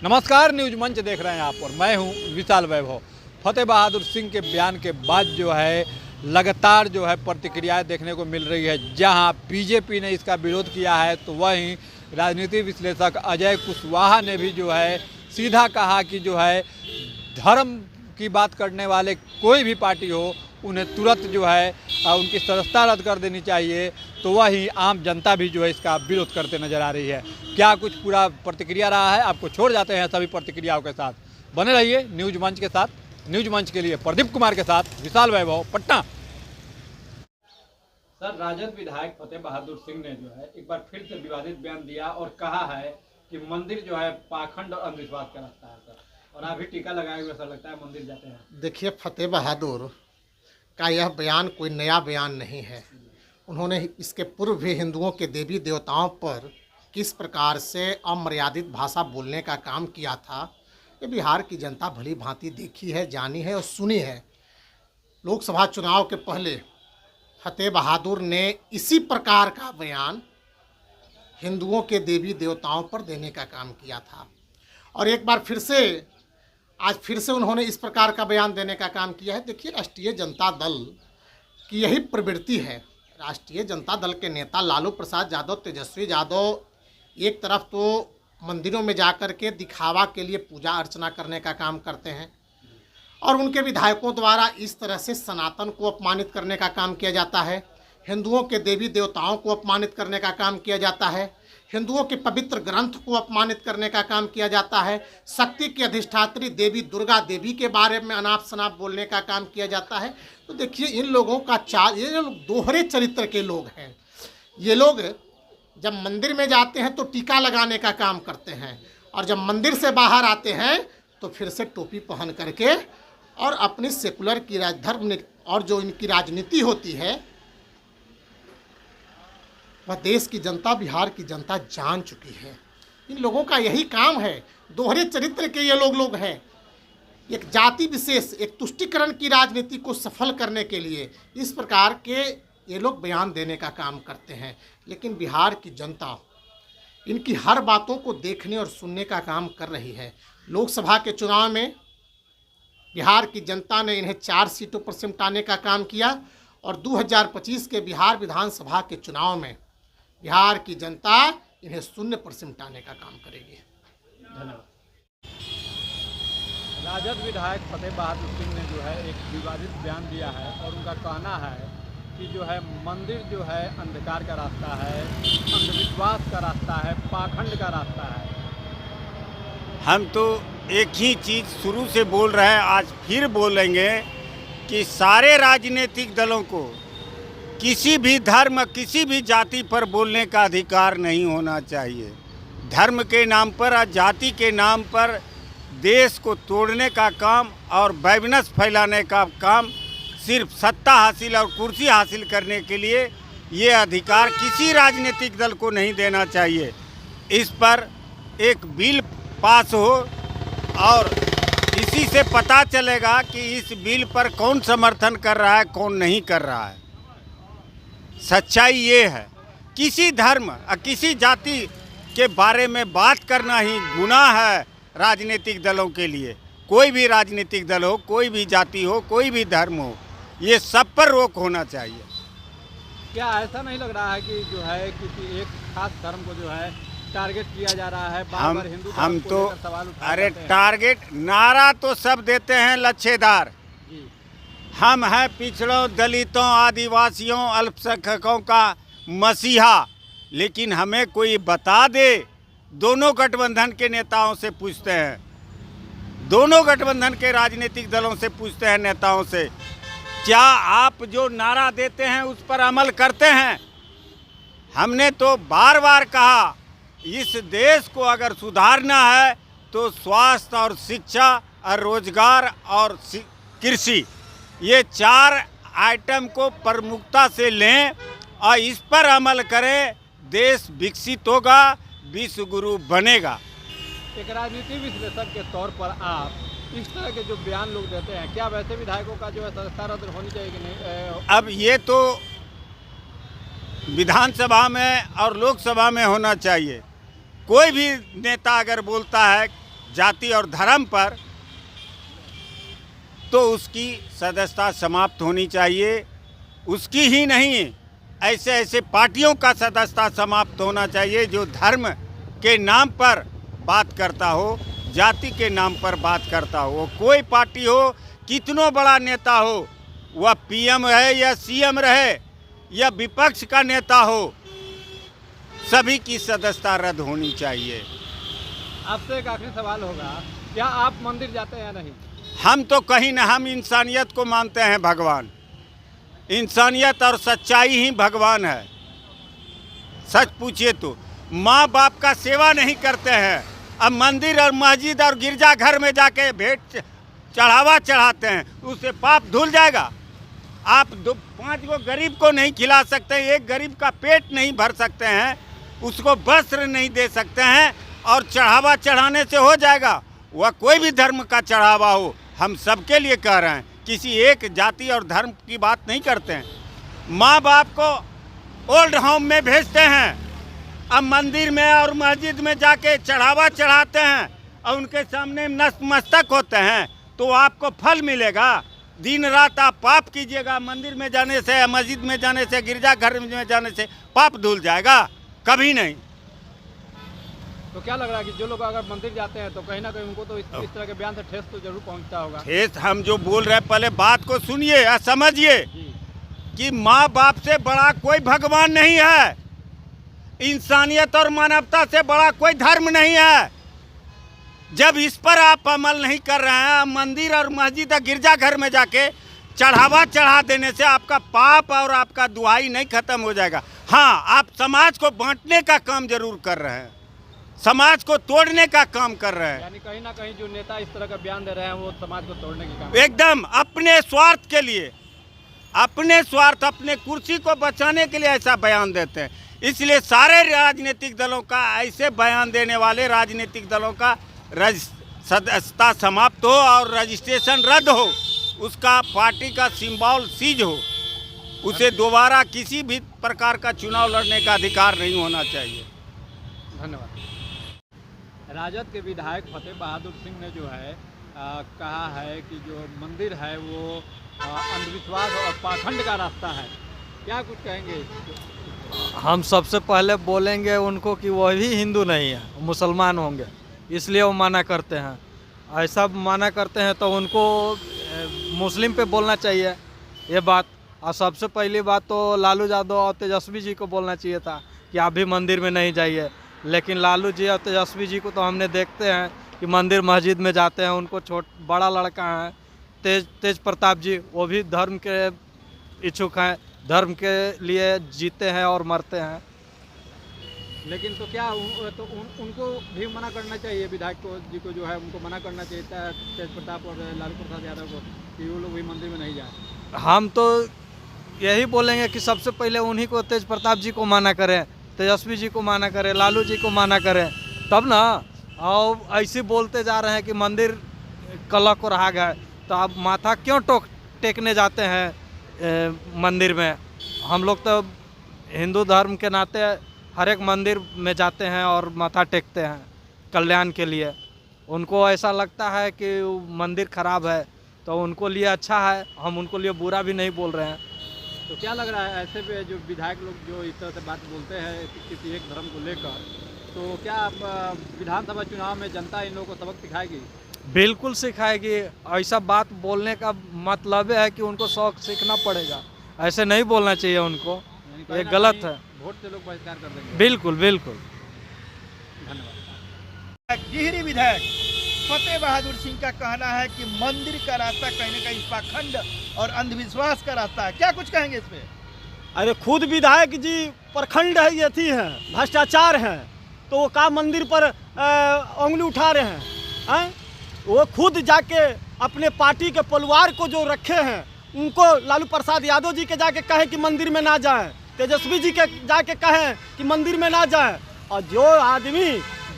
नमस्कार, न्यूज मंच देख रहे हैं आप और मैं हूं विशाल वैभव। फतेह बहादुर सिंह के बयान के बाद जो है लगातार जो है प्रतिक्रियाएं देखने को मिल रही है। जहां बीजेपी ने इसका विरोध किया है तो वहीं राजनीति विश्लेषक अजय कुशवाहा ने भी जो है सीधा कहा कि जो है धर्म की बात करने वाले कोई भी पार्टी हो उन्हें तुरंत जो है उनकी सदस्यता रद्द कर देनी चाहिए। तो वही आम जनता भी जो है इसका विरोध करते नजर आ रही है। क्या कुछ पूरा प्रतिक्रिया रहा है, आपको छोड़ जाते हैं सभी प्रतिक्रियाओं के साथ। बने रहिए न्यूज मंच के साथ। न्यूज मंच के लिए प्रदीप कुमार के साथ विशाल वैभव, पटना। सर, राजद विधायक फतेह बहादुर सिंह ने जो है एक बार फिर से विवादित बयान दिया और कहा है कि मंदिर जो है पाखंड और अंधविश्वास का रास्ता है सर, और अभी टीका लगाए हुए ऐसा लगता है मंदिर जाते हैं। देखिए, फतेह बहादुर का यह बयान कोई नया बयान नहीं है। उन्होंने इसके पूर्व भी हिंदुओं के देवी देवताओं पर किस प्रकार से अमर्यादित भाषा बोलने का काम किया था, ये बिहार की जनता भली भांति देखी है, जानी है और सुनी है। लोकसभा चुनाव के पहले फतेह बहादुर ने इसी प्रकार का बयान हिंदुओं के देवी देवताओं पर देने का काम किया था और एक बार आज फिर से उन्होंने इस प्रकार का बयान देने का काम किया है। देखिए, राष्ट्रीय जनता दल की यही प्रवृत्ति है। राष्ट्रीय जनता दल के नेता लालू प्रसाद यादव, तेजस्वी यादव एक तरफ तो मंदिरों में जाकर के दिखावा के लिए पूजा अर्चना करने का काम करते हैं और उनके विधायकों द्वारा इस तरह से सनातन को अपमानित करने का काम किया जाता है, हिंदुओं के देवी देवताओं को अपमानित करने का काम किया जाता है, हिंदुओं के पवित्र ग्रंथ को अपमानित करने का काम किया जाता है, शक्ति की अधिष्ठात्री देवी दुर्गा देवी के बारे में अनाप शनाप बोलने का काम किया जाता है। तो देखिए, इन लोगों का ये लोग दोहरे चरित्र के लोग हैं। ये लोग जब मंदिर में जाते हैं तो टीका लगाने का काम करते हैं और जब मंदिर से बाहर आते हैं तो फिर से टोपी पहन करके और अपनी सेकुलर की धर्म और जो इनकी राजनीति होती है वह देश की जनता, बिहार की जनता जान चुकी है। इन लोगों का यही काम है। दोहरे चरित्र के ये लोग हैं। एक जाति विशेष, एक तुष्टिकरण की राजनीति को सफल करने के लिए इस प्रकार के ये लोग बयान देने का काम करते हैं। लेकिन बिहार की जनता इनकी हर बातों को देखने और सुनने का काम कर रही है। लोकसभा के चुनाव में बिहार की जनता ने इन्हें 4 सीटों पर सिमटाने का काम किया और 2025 के बिहार विधानसभा के चुनाव में बिहार की जनता इन्हें शून्य पर सिमटाने का काम करेगी। धन्यवाद। राजद विधायक फतेह बहादुर सिंह ने जो है एक विवादित बयान दिया है और उनका कहना है कि जो है मंदिर जो है अंधकार का रास्ता है, अंधविश्वास का रास्ता है, पाखंड का रास्ता है। हम तो एक ही चीज़ शुरू से बोल रहे हैं, आज फिर बोलेंगे कि सारे राजनीतिक दलों को किसी भी धर्म, किसी भी जाति पर बोलने का अधिकार नहीं होना चाहिए। धर्म के नाम पर और जाति के नाम पर देश को तोड़ने का काम और वैमनस्य फैलाने का काम सिर्फ सत्ता हासिल और कुर्सी हासिल करने के लिए ये अधिकार किसी राजनीतिक दल को नहीं देना चाहिए। इस पर एक बिल पास हो और इसी से पता चलेगा कि इस बिल पर कौन समर्थन कर रहा है, कौन नहीं कर रहा है। सच्चाई ये है, किसी धर्म और किसी जाति के बारे में बात करना ही गुनाह है राजनीतिक दलों के लिए। कोई भी राजनीतिक दल हो, कोई भी जाति हो, कोई भी धर्म हो, ये सब पर रोक होना चाहिए। क्या ऐसा नहीं लग रहा है कि जो है किसी एक खास धर्म को जो है टारगेट किया जा रहा है? बार-बार हिंदू हम को तो लेकर सवाल उठाए अरे जाते हैं। टारगेट नारा तो सब देते हैं लच्छेदार। जी। हम हैं पिछड़ों, दलितों, आदिवासियों, अल्पसंख्यकों का मसीहा, लेकिन हमें कोई बता दे। दोनों गठबंधन के नेताओं से पूछते हैं, दोनों गठबंधन के राजनीतिक दलों से पूछते हैं, नेताओं से, क्या आप जो नारा देते हैं उस पर अमल करते हैं? हमने तो बार बार कहा, इस देश को अगर सुधारना है तो स्वास्थ्य और शिक्षा और रोजगार और कृषि, ये 4 आइटम को प्रमुखता से लें और इस पर अमल करें। देश विकसित होगा, विश्व गुरु बनेगा। एक राजनीति विश्लेषक के तौर पर आप इस तरह के जो बयान लोग देते हैं, क्या वैसे विधायकों का जो है सदस्यता रद्द होनी चाहिए कि नहीं? अब ये तो विधानसभा में और लोकसभा में होना चाहिए। कोई भी नेता अगर बोलता है जाति और धर्म पर, तो उसकी सदस्यता समाप्त होनी चाहिए। उसकी ही नहीं, ऐसे ऐसे पार्टियों का सदस्यता समाप्त होना चाहिए जो धर्म के नाम पर बात करता हो, जाति के नाम पर बात करता हो। कोई पार्टी हो, कितनो बड़ा नेता हो, वह पीएम है या सीएम रहे या विपक्ष का नेता हो, सभी की सदस्यता रद्द होनी चाहिए। आपसे एक आखिरी सवाल होगा, क्या आप मंदिर जाते हैं या नहीं? हम तो कहीं ना, हम इंसानियत को मानते हैं भगवान। इंसानियत और सच्चाई ही भगवान है। सच पूछिए तो माँ बाप का सेवा नहीं करते हैं, अब मंदिर और मस्जिद और गिरजाघर में जाके भेंट चढ़ावा चढ़ाते हैं, उससे पाप धुल जाएगा। आप 5 गो गरीब को नहीं खिला सकते, एक गरीब का पेट नहीं भर सकते हैं, उसको वस्त्र नहीं दे सकते हैं, और चढ़ावा चढ़ाने से हो जाएगा। वह कोई भी धर्म का चढ़ावा हो, हम सबके लिए कह रहे हैं, किसी एक जाति और धर्म की बात नहीं करते हैं। माँ बाप को ओल्ड होम में भेजते हैं, अब मंदिर में और मस्जिद में जाके चढ़ावा चढ़ाते हैं और उनके सामने नतमस्तक होते हैं, तो आपको फल मिलेगा। दिन रात आप पाप कीजिएगा, मंदिर में जाने से, मस्जिद में जाने से, गिरजाघर में जाने से पाप धुल जाएगा, कभी नहीं। तो क्या लग रहा है कि जो लोग अगर मंदिर जाते हैं तो कहीं ना कहीं उनको तो इस तरह के बयान से ठेस तो जरूर पहुंचता होगा? ठेस, हम जो बोल रहे हैं पहले बात को सुनिए या समझिए कि माँ बाप से बड़ा कोई भगवान नहीं है, इंसानियत और मानवता से बड़ा कोई धर्म नहीं है। जब इस पर आप अमल नहीं कर रहे हैं, मंदिर और मस्जिद और गिरजाघर में जाके चढ़ावा चढ़ा देने से आपका पाप और आपका दुआई नहीं खत्म हो जाएगा। हाँ, आप समाज को बांटने का काम जरूर कर रहे हैं, समाज को तोड़ने का काम कर रहे हैं। यानी कहीं ना कहीं जो नेता इस तरह का बयान दे रहे हैं वो समाज को तोड़ने की काम, एकदम अपने स्वार्थ के लिए, अपने स्वार्थ, अपने कुर्सी को बचाने के लिए ऐसा बयान देते हैं। इसलिए सारे राजनीतिक दलों का, ऐसे बयान देने वाले राजनीतिक दलों का सदस्यता समाप्त हो और रजिस्ट्रेशन रद्द हो, उसका पार्टी का सिंबल सीज हो, उसे दोबारा किसी भी प्रकार का चुनाव लड़ने का अधिकार नहीं होना चाहिए। धन्यवाद। राजद के विधायक फतेह बहादुर सिंह ने जो है कहा है कि जो मंदिर है वो अंधविश्वास और पाखंड का रास्ता है, क्या कुछ कहेंगे? हम सबसे पहले बोलेंगे उनको कि वह भी हिंदू नहीं है, मुसलमान होंगे, इसलिए वो मना करते हैं। ऐसा मना करते हैं तो उनको मुस्लिम पे बोलना चाहिए ये बात। और सबसे पहली बात तो लालू यादव और तेजस्वी जी को बोलना चाहिए था कि आप भी मंदिर में नहीं जाइए, लेकिन लालू जी और तेजस्वी जी को तो हमने देखते हैं कि मंदिर मस्जिद में जाते हैं। उनको बड़ा लड़का है तेज प्रताप जी, वो भी धर्म के इच्छुक हैं, धर्म के लिए जीते हैं और मरते हैं। लेकिन तो क्या उनको भी मना करना चाहिए, विधायक को जी को जो है उनको मना करना चाहिए तेज प्रताप और लालू प्रसाद यादव को कि वो लोग भी मंदिर में नहीं जाएं? हम तो यही बोलेंगे कि सबसे पहले उन्हीं को, तेज प्रताप जी को मना करें, तेजस्वी जी को मना करें, लालू जी को मना करें, तब ना। और ऐसे बोलते जा रहे हैं कि मंदिर कलह को रहा गया, तो आप माथा क्यों टेकने जाते हैं मंदिर में? हम लोग तो हिंदू धर्म के नाते हर एक मंदिर में जाते हैं और माथा टेकते हैं कल्याण के लिए। उनको ऐसा लगता है कि मंदिर खराब है तो उनको लिए अच्छा है, हम उनको लिए बुरा भी नहीं बोल रहे हैं। तो क्या लग रहा है ऐसे पे जो विधायक लोग जो इस तरह से बात बोलते हैं किसी एक धर्म को लेकर, तो क्या विधानसभा चुनाव में जनता इन लोगों को सबक सिखाएगी? बिल्कुल सिखाएगी। ऐसा बात बोलने का मतलब है कि उनको शौक सीखना पड़ेगा, ऐसे नहीं बोलना चाहिए उनको, ये गलत है। वोट से लोग बहिष्कार कर देंगे। बिल्कुल बिल्कुल। धन्यवाद। गिहरी विधायक फतेह बहादुर सिंह का कहना है कि मंदिर का रास्ता कहीं न कहीं पाखंड और अंधविश्वास का रास्ता है, क्या कुछ कहेंगे इस पे? अरे खुद विधायक जी प्रखंड है, ये थी हैं, भ्रष्टाचार हैं, तो वो का मंदिर पर उंगली उठा रहे हैं? वो खुद जाके अपने पार्टी के परिवार को जो रखे हैं उनको, लालू प्रसाद यादव जी के जाके कहे कि मंदिर में ना जाएं, तेजस्वी जी के जाके कहें कि मंदिर में ना जाएं, और जो आदमी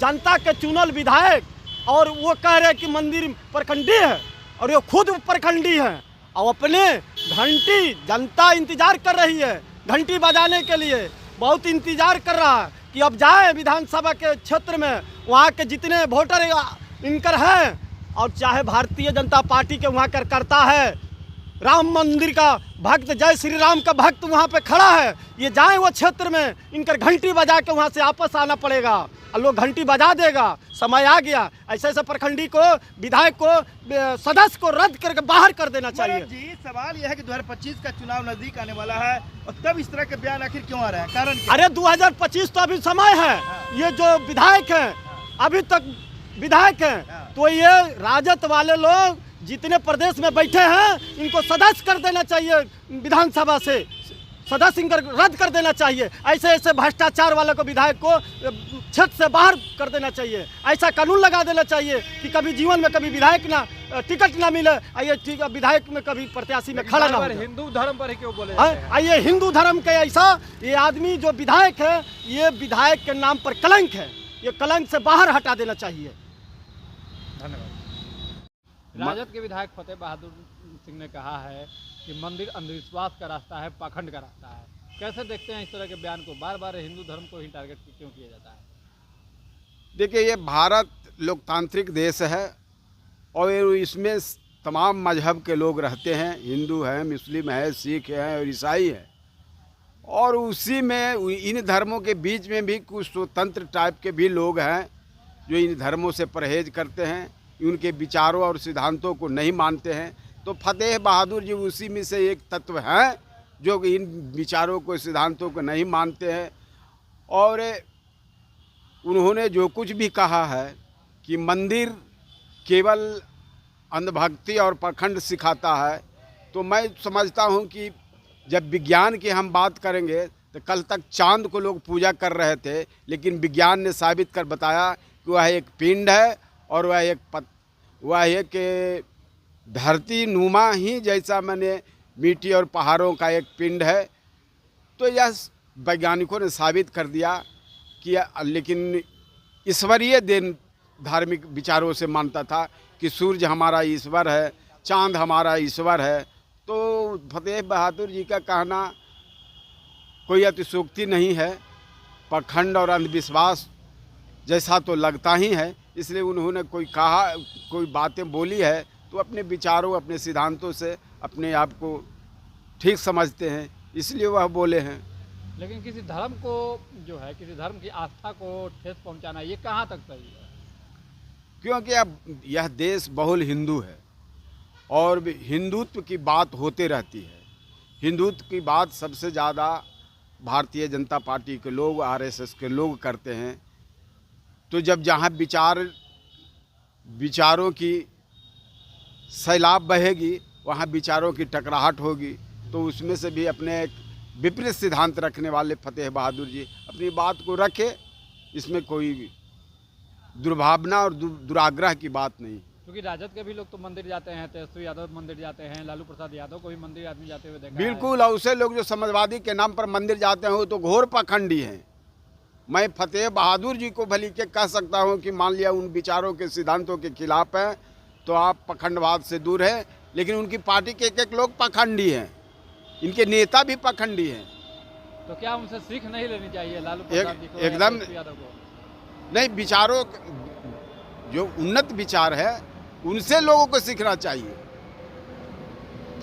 जनता के चुनल विधायक और वो कह रहे कि मंदिर प्रखंडी है और ये खुद प्रखंडी है, और अपने घंटी, जनता इंतजार कर रही है घंटी बजाने के लिए, बहुत इंतजार कर रहा है कि अब जाए विधानसभा के क्षेत्र में, वहाँ के जितने वोटर इनकर है, और चाहे भारतीय जनता पार्टी के वहाँ करता है, राम मंदिर का भक्त, जय श्री राम का भक्त वहाँ पे खड़ा है, ये जाए वो क्षेत्र में, इनकर घंटी बजा के वहाँ से वापस आना पड़ेगा, और लोग घंटी बजा देगा, समय आ गया। ऐसे ऐसे प्रखंडी को, विधायक को, सदस्य को रद्द करके बाहर कर देना चाहिए। महाराज जी, सवाल यह है कि 2025 का चुनाव नजदीक आने वाला है और तब इस तरह के बयान आखिर क्यों आ रहे हैं, कारण क्या? अरे 2025 तो अभी समय है, ये जो विधायक हैं अभी तक विधायक हैं, तो ये राजद वाले लोग जितने प्रदेश में बैठे हैं इनको सदस्य कर देना चाहिए, विधानसभा से सदस्य इनका रद्द कर देना चाहिए। ऐसे ऐसे भ्रष्टाचार वाले को, विधायक को क्षेत्र से बाहर कर देना चाहिए। ऐसा कानून लगा देना चाहिए कि कभी जीवन में कभी विधायक ना टिकट ना मिले, ये विधायक में कभी प्रत्याशी में खड़ा ना हो। हिंदू धर्म पर ही क्यों बोले? ये हिंदू धर्म के ऐसा, ये आदमी जो विधायक है, ये विधायक के नाम पर कलंक है, ये कलंक से बाहर हटा देना चाहिए। धन्यवाद। राजद के विधायक फतेह बहादुर सिंह ने कहा है कि मंदिर अंधविश्वास का रास्ता है, पाखंड का रास्ता है। कैसे देखते हैं इस तरह के बयान को? बार बार हिंदू धर्म को ही टारगेट क्यों किया जाता है? देखिए, ये भारत लोकतांत्रिक देश है और इसमें तमाम मजहब के लोग रहते हैं, हिंदू हैं, मुस्लिम है, सिख हैं और ईसाई हैं, और उसी में इन धर्मों के बीच में भी कुछ स्वतंत्र टाइप के भी लोग हैं जो इन धर्मों से परहेज करते हैं, उनके विचारों और सिद्धांतों को नहीं मानते हैं। तो फतेह बहादुर जी उसी में से एक तत्व हैं जो कि इन विचारों को, सिद्धांतों को नहीं मानते हैं। और उन्होंने जो कुछ भी कहा है कि मंदिर केवल अंधभक्ति और पाखंड सिखाता है, तो मैं समझता हूं कि जब विज्ञान की हम बात करेंगे तो कल तक चांद को लोग पूजा कर रहे थे, लेकिन विज्ञान ने साबित कर बताया कि वह एक पिंड है और वह एक धरती नुमा ही जैसा मैंने मिट्टी और पहाड़ों का एक पिंड है। तो यह वैज्ञानिकों ने साबित कर दिया कि, लेकिन ईश्वरीय दिन धार्मिक विचारों से मानता था कि सूर्य हमारा ईश्वर है, चांद हमारा ईश्वर है। तो फतेह बहादुर जी का कहना कोई अतिशयोक्ति नहीं है, पाखंड और अंधविश्वास जैसा तो लगता ही है। इसलिए उन्होंने कोई बातें बोली है तो अपने विचारों, अपने सिद्धांतों से अपने आप को ठीक समझते हैं, इसलिए वह बोले हैं। लेकिन किसी धर्म को जो है, किसी धर्म की आस्था को ठेस पहुंचाना, ये कहाँ तक सही है? क्योंकि अब यह देश बहुल हिंदू है और हिंदुत्व की बात होते रहती है। हिंदुत्व की बात सबसे ज़्यादा भारतीय जनता पार्टी के लोग, आरएसएस के लोग करते हैं। तो जब जहाँ विचारों की सैलाब बहेगी, वहाँ विचारों की टकराहट होगी, तो उसमें से भी अपने एक विपरीत सिद्धांत रखने वाले फतेह बहादुर जी अपनी बात को रखे, इसमें कोई दुर्भावना और दुराग्रह की बात नहीं। क्योंकि राजद के भी लोग तो मंदिर जाते हैं, तेजस्वी यादव मंदिर जाते हैं, लालू प्रसाद यादव को भी मंदिर आदमी जाते हुए देखा बिल्कुल, और उसे लोग जो समाजवादी के नाम पर मंदिर जाते हैं वो तो घोर पाखंडी हैं। मैं फतेह बहादुर जी को भली के कह सकता हूं कि मान लिया उन विचारों के, सिद्धांतों के खिलाफ हैं तो आप पाखंडवाद से दूर हैं, लेकिन उनकी पार्टी के एक लोग पाखंडी हैं, इनके नेता भी पाखंडी हैं। तो क्या उनसे सीख नहीं लेनी चाहिए लालू प्रसाद जी को, एकदम यादव को? नहीं, विचारों जो उन्नत विचार है उनसे लोगों को सीखना चाहिए।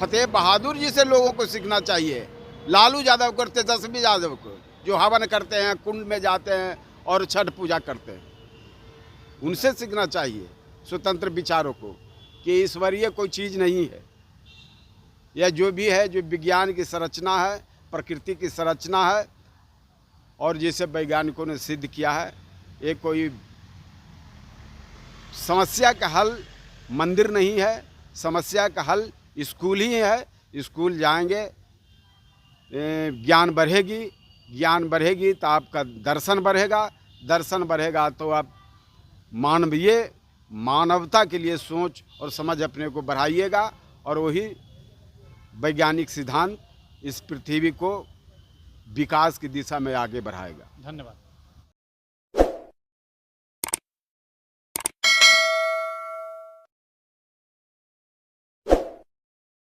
फतेह बहादुर जी से लोगों को सीखना चाहिए, लालू यादव को, तेजस्वी यादव को, जो हवन करते हैं, कुंड में जाते हैं और छठ पूजा करते हैं, उनसे सीखना चाहिए स्वतंत्र विचारों को कि ईश्वरीय कोई चीज़ नहीं है। यह जो भी है, जो विज्ञान की संरचना है, प्रकृति की संरचना है, और जिसे वैज्ञानिकों ने सिद्ध किया है, ये कोई समस्या का हल मंदिर नहीं है, समस्या का हल स्कूल ही है। स्कूल जाएंगे, ज्ञान बढ़ेगी, ज्ञान बढ़ेगी तो आपका दर्शन बढ़ेगा, दर्शन बढ़ेगा तो आप मानवता के लिए सोच और समझ अपने को बढ़ाइएगा, और वही वैज्ञानिक सिद्धांत इस पृथ्वी को विकास की दिशा में आगे बढ़ाएगा। धन्यवाद।